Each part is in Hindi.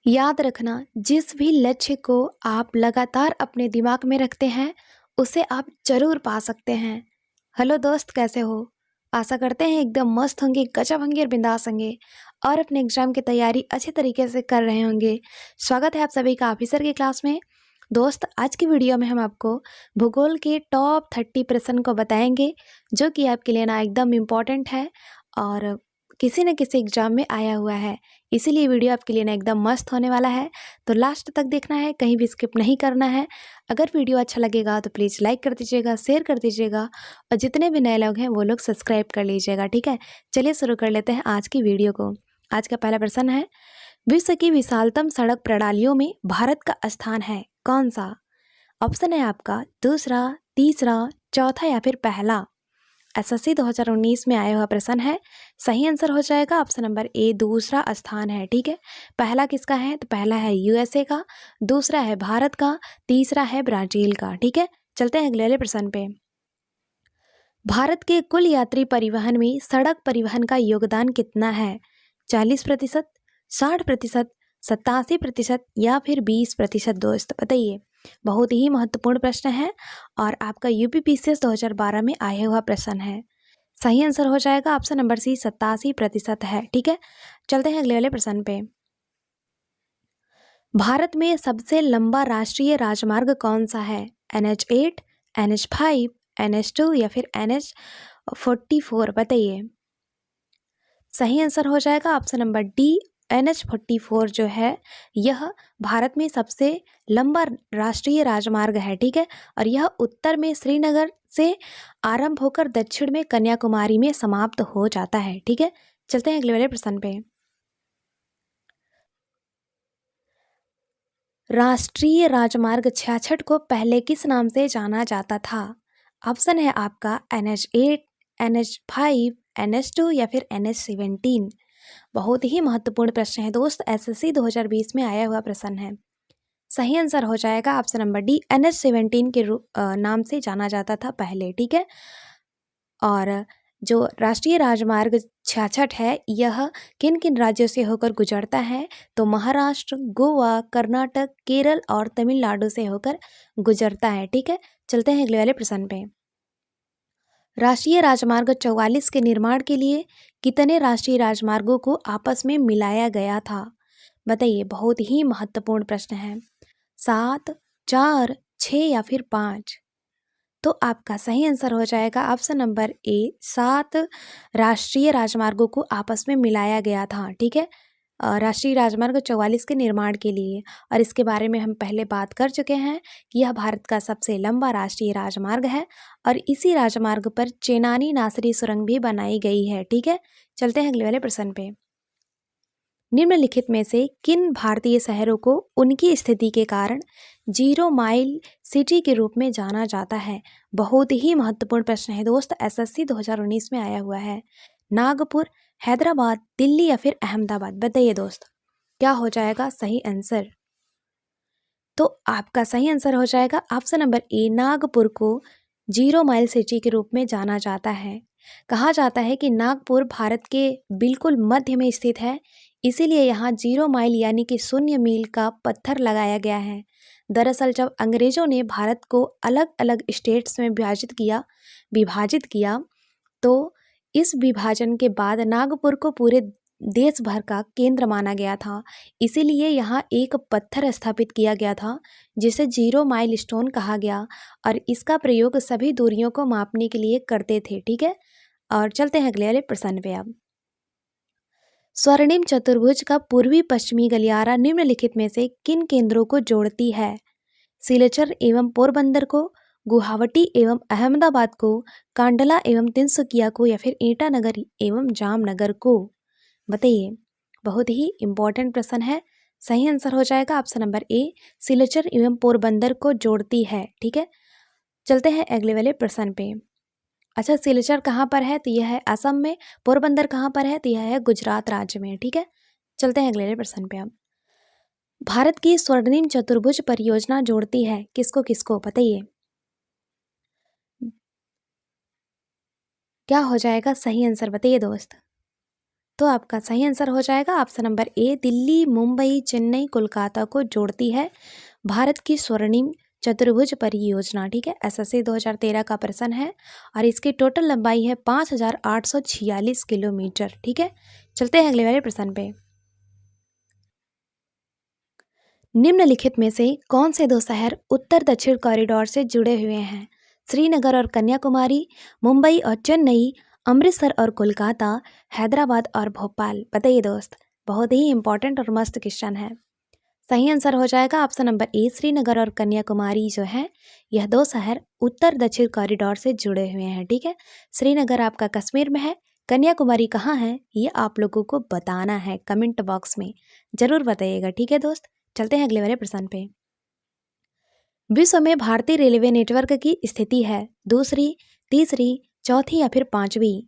याद रखना, जिस भी लक्ष्य को आप लगातार अपने दिमाग में रखते हैं, उसे आप ज़रूर पा सकते हैं। हेलो दोस्त, कैसे हो? आशा करते हैं एकदम मस्त होंगे, गजब होंगे और बिंदास होंगे और अपने एग्ज़ाम की तैयारी अच्छे तरीके से कर रहे होंगे। स्वागत है आप सभी का ऑफिसर की क्लास में। दोस्त, आज की वीडियो में हम आपको भूगोल के टॉप 30 प्रश्न को बताएंगे, जो कि आपके लिए ना एकदम इम्पॉर्टेंट है और किसी न किसी एग्ज़ाम में आया हुआ है। इसीलिए वीडियो आपके लिए ना एकदम मस्त होने वाला है, तो लास्ट तक देखना है, कहीं भी स्किप नहीं करना है। अगर वीडियो अच्छा लगेगा तो प्लीज़ लाइक कर दीजिएगा, शेयर कर दीजिएगा और जितने भी नए लोग हैं वो लोग सब्सक्राइब कर लीजिएगा, ठीक है? चलिए शुरू कर लेते हैं आज की वीडियो को। आज का पहला प्रश्न है, विश्व की विशालतम सड़क प्रणालियों में भारत का स्थान है कौन सा? ऑप्शन है आपका दूसरा, तीसरा, चौथा या फिर पहला। एसएससी 2019 में आया हुआ प्रश्न है। सही आंसर हो जाएगा ऑप्शन नंबर ए, दूसरा स्थान है, ठीक है। पहला किसका है? तो पहला है यूएसए का, दूसरा है भारत का, तीसरा है ब्राजील का, ठीक है। चलते हैं अगले वाले प्रश्न पे। भारत के कुल यात्री परिवहन में सड़क परिवहन का योगदान कितना है? 40%, 60%, 87% या फिर 20%? दोस्त बताइए। बहुत ही महत्वपूर्ण प्रश्न है और आपका यूपीपीसीएस 2012 में आया हुआ प्रश्न है। सही आंसर हो जाएगा ऑप्शन नंबर सी, 87% है, ठीक है। चलते हैं अगले वाले प्रश्न पे। भारत में सबसे लंबा राष्ट्रीय राजमार्ग कौन सा है? NH8, NH5, NH2 या फिर NH44? बताइए। सही आंसर हो जाएगा ऑप्शन नंबर डी, NH44 जो है यह भारत में सबसे लंबा राष्ट्रीय राजमार्ग है, ठीक है। और यह उत्तर में श्रीनगर से आरंभ होकर दक्षिण में कन्याकुमारी में समाप्त हो जाता है, ठीक है। चलते हैं अगले वाले प्रश्न पे। राष्ट्रीय राजमार्ग 66 को पहले किस नाम से जाना जाता था? ऑप्शन है आपका NH8, NH5, NH2 या फिर NH17? बहुत ही महत्वपूर्ण प्रश्न है दोस्त, एसएससी 2020 में आया हुआ प्रश्न है। सही आंसर हो जाएगा ऑप्शन नंबर डी, NH17 के नाम से जाना जाता था पहले, ठीक है। और जो राष्ट्रीय राजमार्ग 66 है यह किन किन राज्यों से होकर गुजरता है? तो महाराष्ट्र, गोवा, कर्नाटक, केरल और तमिलनाडु से होकर गुजरता है, ठीक है। चलते हैं अगले वाले प्रश्न पे। राष्ट्रीय राजमार्ग 44 के निर्माण के लिए कितने राष्ट्रीय राजमार्गों को आपस में मिलाया गया था? बताइए, बहुत ही महत्वपूर्ण प्रश्न है। 7, 4, 6 या फिर 5? तो आपका सही आंसर हो जाएगा ऑप्शन नंबर ए, 7 राष्ट्रीय राजमार्गों को आपस में मिलाया गया था, ठीक है। राष्ट्रीय राजमार्ग 44 के निर्माण के लिए, और इसके बारे में हम पहले बात कर चुके हैं कि यह भारत का सबसे लंबा राष्ट्रीय राजमार्ग है और इसी राजमार्ग पर चेनानी नासरी सुरंग भी बनाई गई है, ठीक है। चलते हैं अगले वाले प्रश्न पे। निम्नलिखित में से किन भारतीय शहरों को उनकी स्थिति के कारण जीरो माइल सिटी के रूप में जाना जाता है? बहुत ही महत्वपूर्ण प्रश्न है दोस्त, एसएससी 2019 में आया हुआ है। नागपुर, हैदराबाद, दिल्ली या फिर अहमदाबाद? बताइए दोस्त, क्या हो जाएगा सही आंसर? तो आपका सही आंसर हो जाएगा ऑप्शन नंबर ए, नागपुर को जीरो माइल सिटी के रूप में जाना जाता है। कहा जाता है कि नागपुर भारत के बिल्कुल मध्य में स्थित है, इसीलिए यहाँ जीरो माइल यानी कि 0 मील का पत्थर लगाया गया है। दरअसल जब अंग्रेजों ने भारत को अलग अलग स्टेट्स में विभाजित किया तो इस विभाजन के बाद नागपुर को पूरे देश भर का केंद्र माना गया था। इसीलिए यहाँ एक पत्थर स्थापित किया गया था जिसे जीरो माइल स्टोन कहा गया और इसका प्रयोग सभी दूरियों को मापने के लिए करते थे, ठीक है। और चलते हैं अगले वाले प्रश्न पे। अब स्वर्णिम चतुर्भुज का पूर्वी पश्चिमी गलियारा निम्नलिखित में से किन केंद्रों को जोड़ती है? सिलचर एवं पोरबंदर को, गुवाहाटी एवं अहमदाबाद को, कांडला एवं तिनसुकिया को या फिर ईटानगर एवं जामनगर को? बताइए, बहुत ही इंपॉर्टेंट प्रश्न है। सही आंसर हो जाएगा ऑप्शन नंबर ए, सिलचर एवं पोरबंदर को जोड़ती है, ठीक है। चलते हैं अगले वाले प्रश्न पे। अच्छा, सिलचर कहाँ पर है? तो यह है असम में। पोरबंदर कहाँ पर है? तो यह है गुजरात राज्य में, ठीक है। चलते हैं अगले वाले प्रश्न पे। अब भारत की स्वर्णिम चतुर्भुज परियोजना जोड़ती है किसको किसको? बताइए, क्या हो जाएगा सही आंसर? बताइए दोस्त। तो आपका सही आंसर हो जाएगा ऑप्शन नंबर ए, दिल्ली, मुंबई, चेन्नई, कोलकाता को जोड़ती है भारत की स्वर्णिम चतुर्भुज परियोजना। ठीक है, एसएससी 2013 का प्रश्न है और इसकी टोटल लंबाई है 5846 किलोमीटर। ठीक है, चलते हैं अगले वाले प्रश्न पे। निम्नलिखित में से कौन से दो शहर उत्तर दक्षिण कॉरिडोर से जुड़े हुए हैं? श्रीनगर और कन्याकुमारी, मुंबई और चेन्नई, अमृतसर और कोलकाता, हैदराबाद और भोपाल। बताइए दोस्त, बहुत ही इंपॉर्टेंट और मस्त क्वेश्चन है। सही आंसर हो जाएगा ऑप्शन नंबर ए, श्रीनगर और कन्याकुमारी जो है यह दो शहर उत्तर दक्षिण कॉरिडोर से जुड़े हुए हैं। ठीक है, श्रीनगर आपका कश्मीर में है, कन्याकुमारी कहाँ है ये आप लोगों को बताना है, कमेंट बॉक्स में जरूर बताइएगा। ठीक है दोस्त, चलते हैं अगले वाले प्रश्न पे। विश्व में भारतीय रेलवे नेटवर्क की स्थिति है दूसरी, तीसरी, चौथी या फिर पांचवी?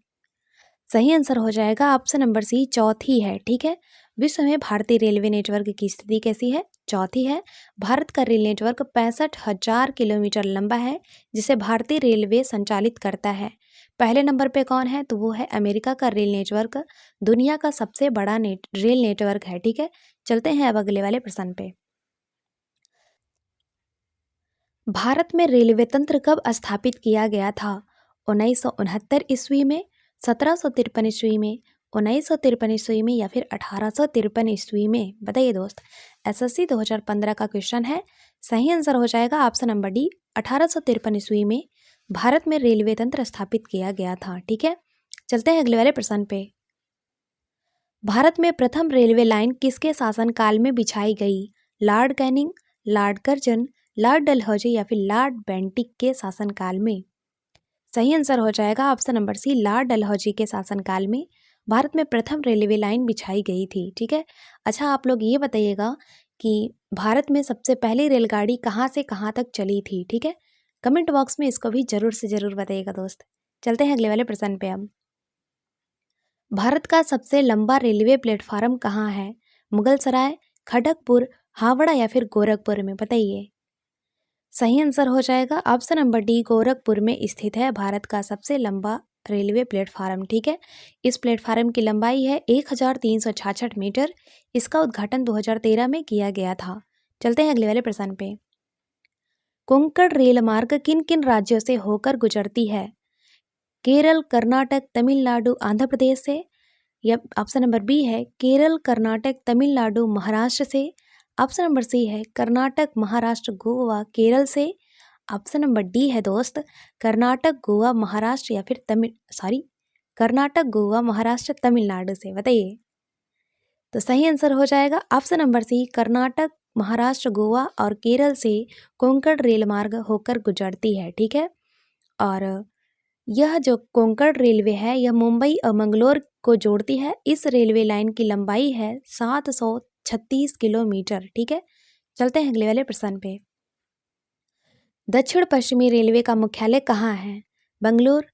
सही आंसर हो जाएगा ऑप्शन नंबर सी, चौथी है। ठीक है, विश्व में भारतीय रेलवे नेटवर्क की स्थिति कैसी है? चौथी है। भारत का रेल नेटवर्क 65,000 किलोमीटर लंबा है जिसे भारतीय रेलवे संचालित करता है। पहले नंबर पे कौन है? तो वो है अमेरिका का रेल नेटवर्क, दुनिया का सबसे बड़ा रेल नेटवर्क है। ठीक है, चलते हैं अब अगले वाले प्रश्न पे। भारत में रेलवे तंत्र कब स्थापित किया गया था? 1969 ईस्वी में, 1753 ईस्वी में, 1953 ईस्वी में या फिर 1853 ईस्वी में? बताइए दोस्त, एसएससी 2015 का क्वेश्चन है। सही आंसर हो जाएगा ऑप्शन नंबर डी, 1853 ईस्वी में भारत में रेलवे तंत्र स्थापित किया गया था। ठीक है, चलते हैं अगले वाले प्रश्न पे। भारत में प्रथम रेलवे लाइन किसके शासनकाल में बिछाई गई? Lord Canning, Lord Curzon, Lord Dalhousie या फिर लॉर्ड बेंटिक के शासनकाल में? सही आंसर हो जाएगा option number C, Lord Dalhousie के शासनकाल में भारत में प्रथम रेलवे लाइन बिछाई गई थी। ठीक है, अच्छा आप लोग ये बताइएगा कि भारत में सबसे पहली रेलगाड़ी कहाँ से कहाँ तक चली थी? ठीक है, कमेंट बॉक्स में इसको भी जरूर से जरूर बताइएगा दोस्त। चलते हैं अगले वाले प्रश्न पे। अब भारत का सबसे लंबा रेलवे प्लेटफार्म कहाँ है? मुगल सराय, खड़गपुर, हावड़ा या फिर गोरखपुर में? बताइए। सही आंसर हो जाएगा ऑप्शन नंबर डी, गोरखपुर में स्थित है भारत का सबसे लंबा रेलवे प्लेटफार्म। ठीक है, इस प्लेटफार्म की लंबाई है 1366 मीटर। इसका उद्घाटन 2013 में किया गया था। चलते हैं अगले वाले प्रश्न पे। कोंकण रेल मार्ग किन किन राज्यों से होकर गुजरती है? केरल, कर्नाटक, तमिलनाडु, आंध्र प्रदेश से? या ऑप्शन नंबर बी है केरल, कर्नाटक, तमिलनाडु, महाराष्ट्र से? ऑप्शन नंबर सी है कर्नाटक, महाराष्ट्र, गोवा, केरल से? ऑप्शन नंबर डी है दोस्त कर्नाटक, गोवा, महाराष्ट्र या फिर कर्नाटक, गोवा, महाराष्ट्र, तमिलनाडु से? बताइए। तो सही आंसर हो जाएगा option number C, Karnataka, Maharashtra, Goa और केरल से कोंकण रेल मार्ग होकर गुजरती है। ठीक है, और यह जो कोंकण रेलवे है यह मुंबई और मंगलोर को जोड़ती है। इस रेलवे लाइन की लंबाई है 736 किलोमीटर। ठीक है, चलते हैं अगले वाले प्रश्न पे। दक्षिण पश्चिमी रेलवे का मुख्यालय कहाँ है? बेंगलुरु,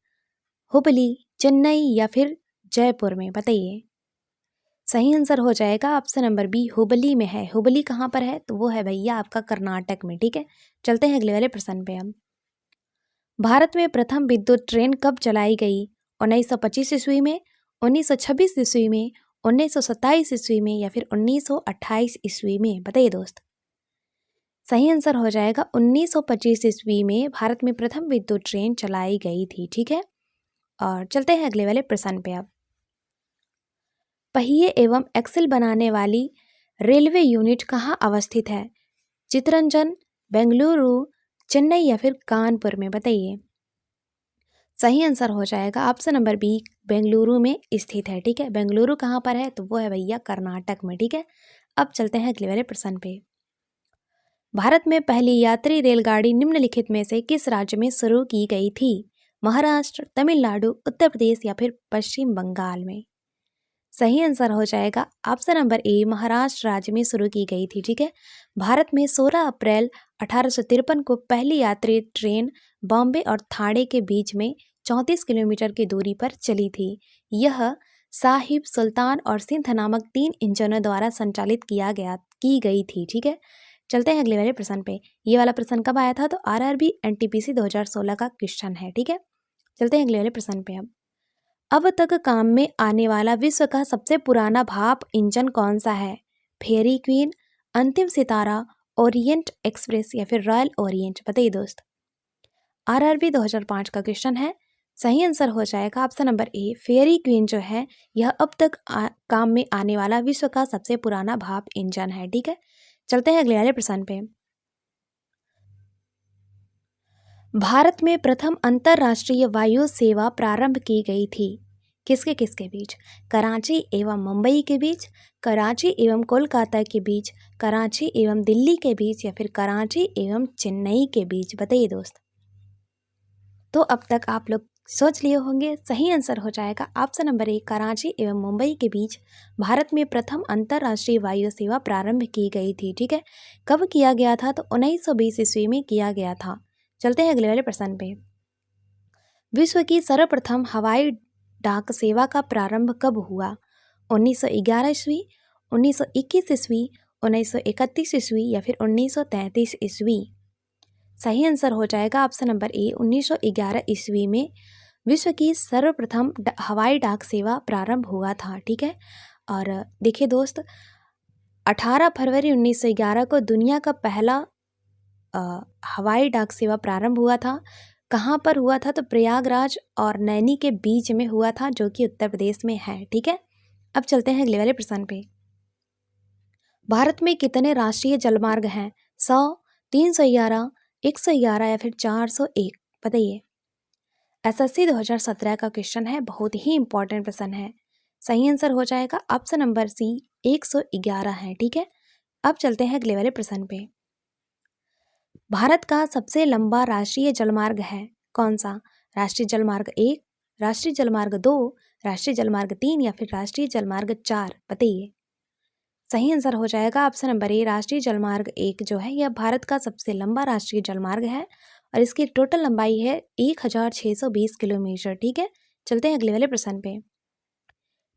हुबली, चेन्नई या फिर जयपुर में? बताइए। सही आंसर हो जाएगा ऑप्शन नंबर बी, हुबली में है। हुबली कहाँ पर है? तो वो है भैया आपका कर्नाटक में। ठीक है, चलते हैं अगले वाले प्रश्न पे। हम भारत में प्रथम विद्युत ट्रेन कब चलाई गई? 1925 ईस्वी में, 1926 ईस्वी में, 1927 ईस्वी में या फिर 1928 ईस्वी में? बताइए दोस्त। सही आंसर हो जाएगा 1925 ईस्वी में भारत में प्रथम विद्युत ट्रेन चलाई गई थी। ठीक है, और चलते हैं अगले वाले प्रश्न पे। अब पहिए एवं एक्सल बनाने वाली रेलवे यूनिट कहाँ अवस्थित है? चितरंजन, बेंगलुरु, चेन्नई या फिर कानपुर में? बताइए। सही आंसर हो जाएगा ऑप्शन नंबर बी, बेंगलुरु में स्थित है। ठीक है, बेंगलुरु कहाँ पर है? तो वो है भैया कर्नाटक में। ठीक है, अब चलते हैं अगले वाले प्रश्न पे। भारत में पहली यात्री रेलगाड़ी निम्नलिखित में से किस राज्य में शुरू की गई थी? महाराष्ट्र, तमिलनाडु, उत्तर प्रदेश या फिर पश्चिम बंगाल में? सही आंसर हो जाएगा ऑप्शन नंबर ए, महाराष्ट्र राज्य में शुरू की गई थी। ठीक है, भारत में 16 अप्रैल 1853 को पहली यात्री ट्रेन बॉम्बे और ठाणे के बीच में 34 किलोमीटर की दूरी पर चली थी। यह साहिब, सुल्तान और सिंध नामक 3 इंजनों द्वारा संचालित की गई थी। ठीक है, चलते हैं अगले वाले प्रश्न पे। ये वाला प्रश्न कब आया था? तो आरआरबी एनटीपीसी 2016 का क्वेश्चन है। ठीक है, चलते हैं अगले वाले प्रश्न पे। अब अब तक काम में आने वाला विश्व का सबसे पुराना भाप इंजन कौन सा है? फेरी क्वीन, अंतिम सितारा, ओरिएंट एक्सप्रेस या फिर रॉयल ओरिएंट? बताइए दोस्त। आरआरबी 2005 का क्वेश्चन है। सही आंसर हो जाएगा option number A, ferry queen जो है यह अब तक काम में आने वाला विश्व का सबसे पुराना भाप इंजन है। ठीक है, चलते हैं अगले वाले प्रश्न पे। भारत में प्रथम अंतर्राष्ट्रीय वायु सेवा प्रारंभ की गई थी किसके किसके बीच? कराची एवं मुंबई के बीच, कराची एवं कोलकाता के बीच, कराची एवं दिल्ली के बीच या फिर कराची एवं चेन्नई के बीच? बताइए दोस्त। तो अब तक आप लोग सोच लिए होंगे, सही आंसर हो जाएगा ऑप्शन नंबर ए, कराची एवं मुंबई के बीच भारत में प्रथम अंतर्राष्ट्रीय वायु सेवा प्रारंभ की गई थी। ठीक है, कब किया गया था? तो 1920 ईस्वी में किया गया था। चलते हैं अगले वाले प्रश्न पे। विश्व की सर्वप्रथम हवाई डाक सेवा का प्रारंभ कब हुआ? 1911 ईस्वी, 1921 ईस्वी, 1931 ईस्वी या फिर 1933 ईस्वी? सही आंसर हो जाएगा ऑप्शन नंबर ए, 1911 ईस्वी में विश्व की सर्वप्रथम हवाई डाक सेवा प्रारंभ हुआ था। ठीक है, और देखिए दोस्त, 18 फरवरी 1911 को दुनिया का पहला हवाई डाक सेवा प्रारंभ हुआ था। कहाँ पर हुआ था? तो प्रयागराज और नैनी के बीच में हुआ था, जो कि उत्तर प्रदेश में है। ठीक है, अब चलते हैं अगले वाले प्रश्न पे। भारत में कितने राष्ट्रीय जलमार्ग हैं? 100, 311, 111 या फिर 401? बताइए। एसएससी 2017 का क्वेश्चन है, बहुत ही इंपॉर्टेंट प्रश्न है। सही आंसर हो जाएगा ऑप्शन नंबर सी, 111 है। ठीक है, अब चलते हैं अगले वाले प्रश्न पे। भारत का सबसे लंबा राष्ट्रीय जलमार्ग है कौन सा? राष्ट्रीय जलमार्ग 1, राष्ट्रीय जलमार्ग 2, राष्ट्रीय जलमार्ग 3 या फिर राष्ट्रीय जलमार्ग 4? बताइए। सही आंसर हो जाएगा ऑप्शन नंबर ए, राष्ट्रीय जलमार्ग 1 जो है यह भारत का सबसे लंबा राष्ट्रीय जलमार्ग है और इसकी टोटल लंबाई है 1620 किलोमीटर। ठीक है, चलते हैं अगले वाले प्रश्न पे।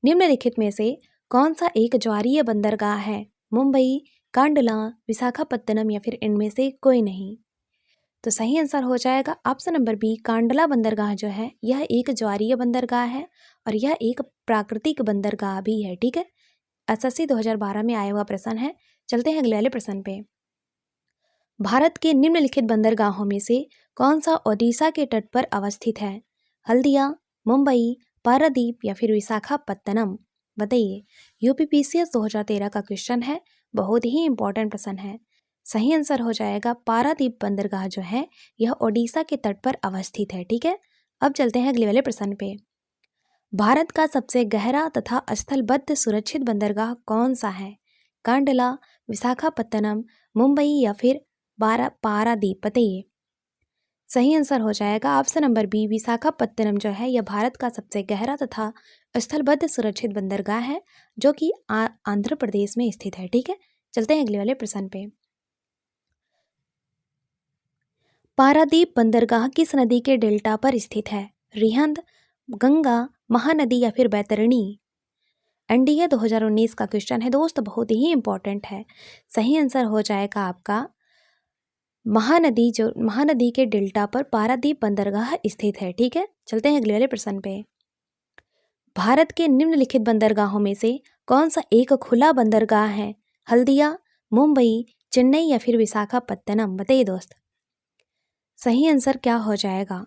निम्नलिखित में से कौन सा एक ज्वारीय बंदरगाह है? मुंबई, कांडला, विशाखापत्तनम या फिर इनमें से कोई नहीं? तो सही आंसर हो जाएगा ऑप्शन नंबर बी, कांडला बंदरगाह जो है यह एक ज्वारीय बंदरगाह है और यह एक प्राकृतिक बंदरगाह भी है। ठीक है, एसएससी 2012 में आया हुआ प्रश्न है। चलते हैं अगले वाले प्रश्न पे। भारत के निम्नलिखित बंदरगाहों में से कौन सा ओडिशा के तट पर अवस्थित है? हल्दिया, मुंबई, पारादीप या फिर विशाखापत्तनम? बताइए। यूपीपीसीएस 2013 का क्वेश्चन है, बहुत ही इंपॉर्टेंट प्रश्न है। सही आंसर हो जाएगा पारादीप बंदरगाह जो है यह ओडिशा के तट पर अवस्थित है। ठीक है, अब चलते हैं अगले वाले प्रश्न पे। भारत का सबसे गहरा तथा स्थलबद्ध सुरक्षित बंदरगाह कौन सा है? कांडला, विशाखापत्तनम, मुंबई या फिर पारादीप? बताइए। सही आंसर हो जाएगा ऑप्शन नंबर बी, विशाखापत्तनम जो है यह भारत का सबसे गहरा तथा स्थलबद्ध सुरक्षित बंदरगाह है जो कि आंध्र प्रदेश में स्थित है। ठीक है, चलते हैं अगले वाले प्रश्न पे। पारादीप बंदरगाह किस नदी के डेल्टा पर स्थित है? रिहंद, गंगा, महानदी या फिर बैतरणी? एनडीए 2019 का क्वेश्चन है दोस्त, बहुत ही इंपॉर्टेंट है। सही आंसर हो जाएगा आपका महानदी, जो महानदी के डेल्टा पर पारादीप बंदरगाह स्थित है। ठीक है, चलते हैं अगले वाले प्रश्न पे। भारत के निम्नलिखित बंदरगाहों में से कौन सा एक खुला बंदरगाह है? हल्दिया, मुंबई, चेन्नई या फिर विशाखापत्तनम? बताइए दोस्त। सही आंसर क्या हो जाएगा?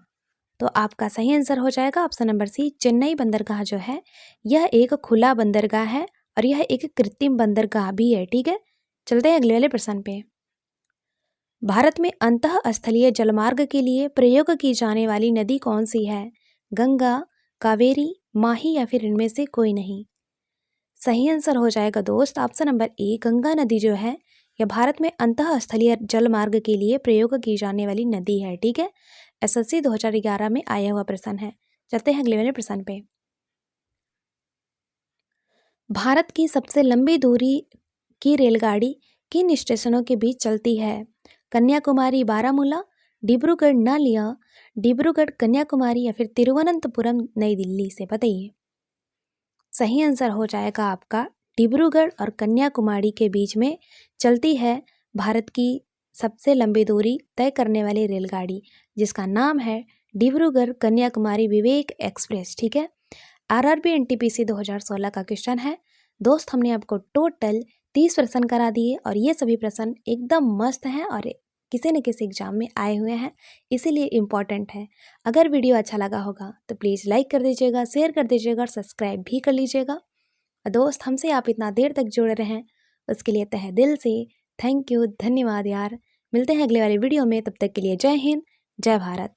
तो आपका सही आंसर हो जाएगा ऑप्शन नंबर सी, चेन्नई बंदरगाह जो है यह एक खुला बंदरगाह है और यह एक कृत्रिम बंदरगाह भी है। ठीक है, चलते हैं अगले वाले प्रश्न पे। भारत में अंतःस्थलीय जलमार्ग के लिए प्रयोग की जाने वाली नदी कौन सी है? गंगा, कावेरी, माही या फिर इनमें से कोई नहीं? सही आंसर हो जाएगा दोस्त ऑप्शन नंबर ए, गंगा नदी जो है यह भारत में अंतःस्थलीय जलमार्ग के लिए प्रयोग की जाने वाली नदी है। ठीक है, एसएससी 2011 में आया हुआ प्रश्न है। चलते हैं अगले वाले प्रश्न पे। भारत की सबसे लंबी दूरी की रेलगाड़ी किन स्टेशनों के बीच चलती है? कन्याकुमारी बारामूला, डिब्रूगढ़ नालिया, डिब्रूगढ़ कन्याकुमारी या फिर तिरुवनंतपुरम नई दिल्ली से? बताइए। सही आंसर हो जाएगा आपका डिब्रूगढ़ और कन्याकुमारी के बीच में चलती है भारत की सबसे लंबी दूरी तय करने वाली रेलगाड़ी, जिसका नाम है डिब्रूगढ़ कन्याकुमारी विवेक एक्सप्रेस। ठीक है, आरआरबी एनटीपीसी 2016 का क्वेश्चन है। दोस्त हमने आपको टोटल 30 प्रश्न करा दिए और ये सभी प्रश्न एकदम मस्त हैं और किसी न किसी एग्जाम में आए हुए हैं, इसीलिए इम्पॉर्टेंट है। अगर वीडियो अच्छा लगा होगा तो प्लीज़ लाइक कर दीजिएगा, शेयर कर दीजिएगा और सब्सक्राइब भी कर लीजिएगा। और दोस्त हमसे आप इतना देर तक जुड़े रहें उसके लिए तहे दिल से थैंक यू, धन्यवाद यार। मिलते हैं अगले वाली वीडियो में, तब तक के लिए जय हिंद, जय भारत।